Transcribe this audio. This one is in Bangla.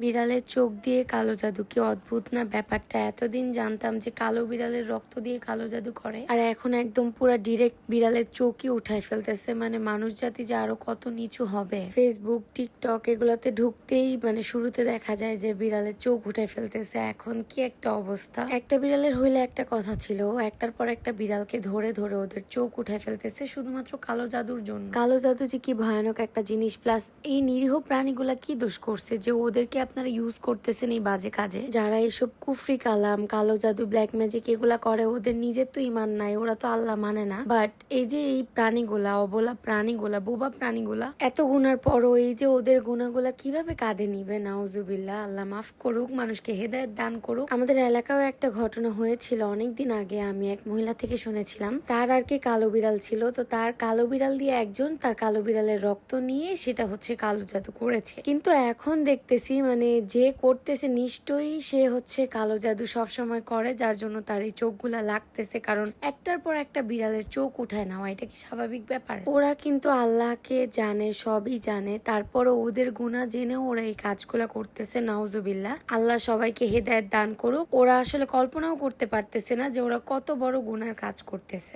বিড়ালের চোখ দিয়ে কালো জাদু, কি অদ্ভুত না ব্যাপারটা। এতদিন জানতাম যে কালো বিড়ালের রক্ত দিয়ে কালো জাদু করে, আর এখন একদম পুরা ডিরেক্ট বিড়ালের চোখই উঠাই ফেলতেছে। মানে মানুষ জাতি যে আরো কত নিচু হবে। ফেসবুক, টিকটক এগুলাতে ঢুকতেই মানে শুরুতে দেখা যায় যে বিড়ালের চোখ উঠাই ফেলতেছে। এখন কি একটা অবস্থা। একটা বিড়ালের হইলে একটা কথা ছিল, একটার পর একটা বিড়ালকে ধরে ধরে ওদের চোখ উঠাই ফেলতেছে শুধুমাত্র কালো জাদুর জন্য। কালো জাদু যে কি ভয়ানক একটা জিনিস, প্লাস এই নিরীহ প্রাণীগুলা কি দোষ করছে যে ওদেরকে আপনারা ইউজ করতেছেন এই বাজে কাজে। যারা এসব কুফরি কালাম, কালো জাদু, ব্ল্যাক ম্যাজিক এগুলা করে, ওদের নিজের তো ইমান নাই, ওরা তো আল্লাহ মানে না। বাট এই যে এই প্রাণীগুলা, অবলা প্রাণীগুলা, বোবা প্রাণীগুলা, এত গুনার পরও এই যে ওদের গুণাগুলা কিভাবে কাঁধে নিবে। নাউজুবিল্লাহ, আল্লাহ মাফ করুক, মানুষকে হেদায়েত দান করুক। আমাদের এলাকাও একটা ঘটনা হয়েছিল অনেকদিন আগে, আমি এক মহিলা থেকে শুনেছিলাম। তার আর কি কালো বিড়াল ছিল, তো তার কালো বিড়াল দিয়ে একজন তার কালো বিড়ালের রক্ত নিয়ে সেটা হচ্ছে কালো জাদু করেছে। কিন্তু এখন দেখতেছি মানে যে করতেছে নিশ্চয়ই সে হচ্ছে কালো জাদু সবসময় করে, যার জন্য তার এই চোখগুলা লাগতেছে। কারণ একটার পর একটা বিড়ালের চোখ উঠায় নেওয়া, এটা কি স্বাভাবিক ব্যাপার? ওরা কিন্তু আল্লাহকে জানে, সবই জানে, তারপরও ওদের গুনাহ জেনেও ওরা এই কাজগুলা করতেছে। নাউজুবিল্লাহ, আল্লাহ সবাইকে হেদায়েত দান করুক। ওরা আসলে কল্পনাও করতে পারতেছে না যে ওরা কত বড় গুনার কাজ করতেছে।